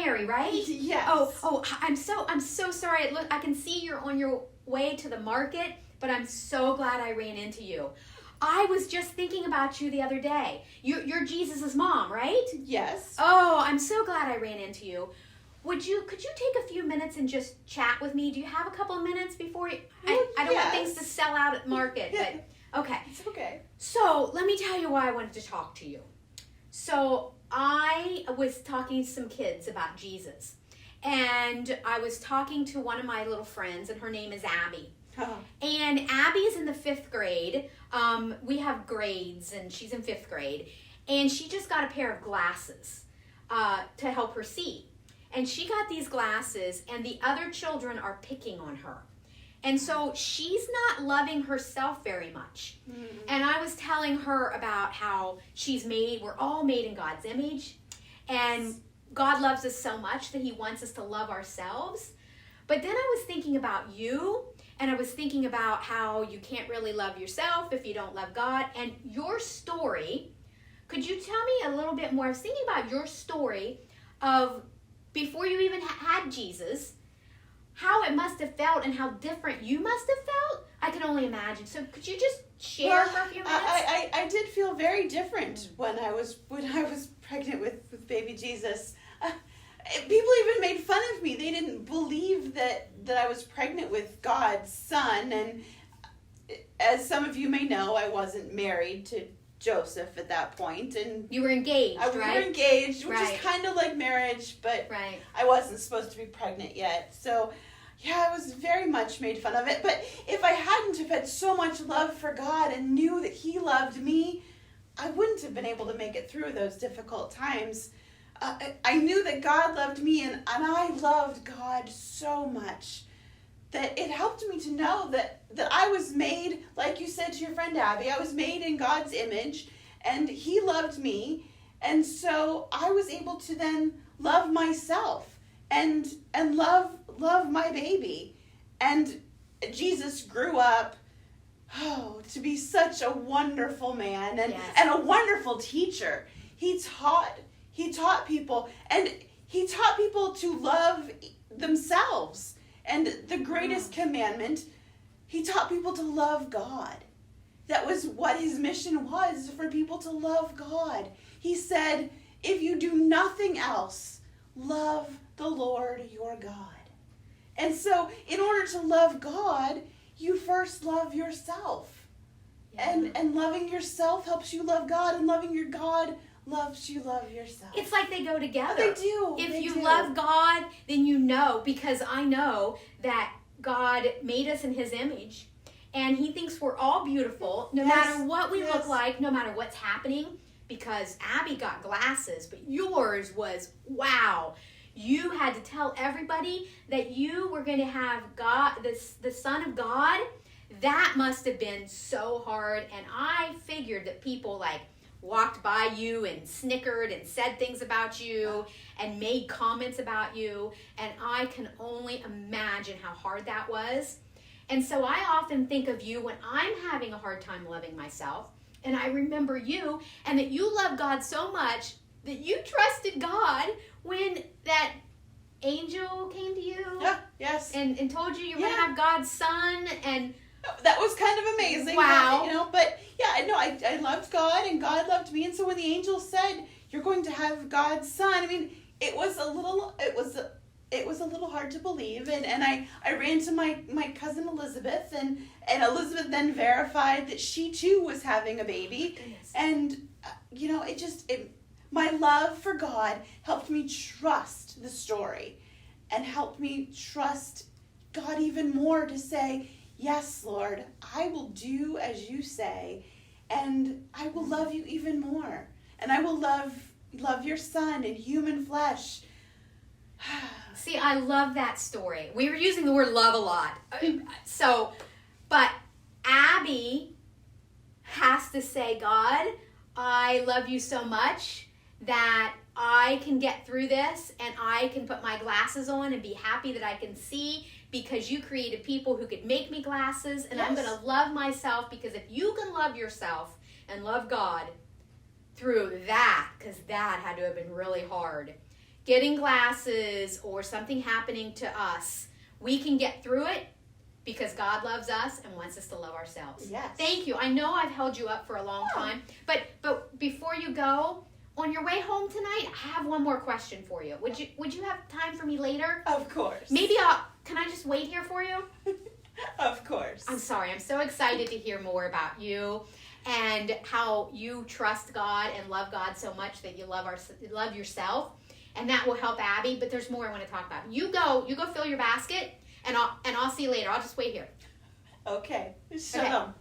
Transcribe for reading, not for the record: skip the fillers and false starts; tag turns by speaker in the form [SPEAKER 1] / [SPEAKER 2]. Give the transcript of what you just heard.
[SPEAKER 1] Mary, right?
[SPEAKER 2] Yes.
[SPEAKER 1] Oh, I'm so sorry. Look, I can see you're on your way to the market, but I'm so glad I ran into you. I was just thinking about you the other day. You're Jesus's mom, right?
[SPEAKER 2] Yes.
[SPEAKER 1] Oh, I'm so glad I ran into you. Could you take a few minutes and just chat with me? Do you have a couple of minutes before you? I don't want things to sell out at market, but okay.
[SPEAKER 2] It's okay.
[SPEAKER 1] So let me tell you why I wanted to talk to you. So I was talking to some kids about Jesus, and I was talking to one of my little friends, and her name is Abby.
[SPEAKER 2] Oh.
[SPEAKER 1] And Abby is in the 5th grade. We have grades, and she's in 5th grade, and she just got a pair of glasses to help her see. And she got these glasses, and the other children are picking on her. And so she's not loving herself very much. Mm-hmm. And I was telling her about how we're all made in God's image. And God loves us so much that he wants us to love ourselves. But then I was thinking about you, and I was thinking about how you can't really love yourself if you don't love God. And your story, could you tell me a little bit more? I was thinking about your story of before you even had Jesus, how it must have felt and how different you must have felt. I can only imagine. So could you just share for a few minutes?
[SPEAKER 2] I did feel very different when I was pregnant with baby Jesus. People even made fun of me. They didn't believe that I was pregnant with God's son. And as some of you may know, I wasn't married to Joseph at that point, and
[SPEAKER 1] you were engaged, right?
[SPEAKER 2] We were engaged, which is kind of like marriage, but I wasn't supposed to be pregnant yet. So, yeah, I was very much made fun of it. But if I hadn't have had so much love for God and knew that he loved me, I wouldn't have been able to make it through those difficult times. I knew that God loved me, and I loved God so much that it helped me to know that I was made, like you said to your friend Abby, I was made in God's image, and he loved me, and so I was able to then love myself and love my baby. And Jesus grew up to be such a wonderful man and a wonderful teacher. He taught people, and he taught people to love themselves. And the greatest commandment, he taught people to love God. That was what his mission was, for people to love God. He said, if you do nothing else, love the Lord your God. And so in order to love God, you first love yourself. Yeah. And loving yourself helps you love God, and loving your God loves you love yourself.
[SPEAKER 1] It's like they go together.
[SPEAKER 2] They do.
[SPEAKER 1] If you love God, then you know, because I know that God made us in his image, and he thinks we're all beautiful, no matter what we look like, no matter what's happening, because Abby got glasses, but yours was, wow. You had to tell everybody that you were going to have God, the Son of God. That must have been so hard, and I figured that people walked by you and snickered and said things about you and made comments about you, and I can only imagine how hard that was. And so I often think of you when I'm having a hard time loving myself, and I remember you, and that you love God so much that you trusted God when that angel came to you and told you were going to have God's son. And
[SPEAKER 2] that was kind of amazing.
[SPEAKER 1] Wow.
[SPEAKER 2] But I loved God, and God loved me. And so when the angel said, you're going to have God's son, I mean, it was a little hard to believe. And I ran to my cousin Elizabeth, and Elizabeth then verified that she too was having a baby. And, my love for God helped me trust the story, and helped me trust God even more to say, yes, Lord, I will do as you say, and I will love you even more. And I will love your son in human flesh.
[SPEAKER 1] See, I love that story. We were using the word love a lot. But Abby has to say, God, I love you so much that I can get through this, and I can put my glasses on and be happy that I can see, because you created people who could make me glasses, and I'm going to love myself, because if you can love yourself and love God through that, because that had to have been really hard, getting glasses or something happening to us, we can get through it because God loves us and wants us to love ourselves.
[SPEAKER 2] Yes.
[SPEAKER 1] Thank you. I know I've held you up for a long time, but before you go, on your way home tonight, I have one more question for you. Would you have time for me later?
[SPEAKER 2] Of course.
[SPEAKER 1] Maybe can I just wait here for you?
[SPEAKER 2] Of course.
[SPEAKER 1] I'm sorry. I'm so excited to hear more about you and how you trust God and love God so much that you love yourself, and that will help Abby. But there's more I want to talk about. You go fill your basket, and I'll see you later. I'll just wait here.
[SPEAKER 2] Okay. Shalom.
[SPEAKER 1] Okay.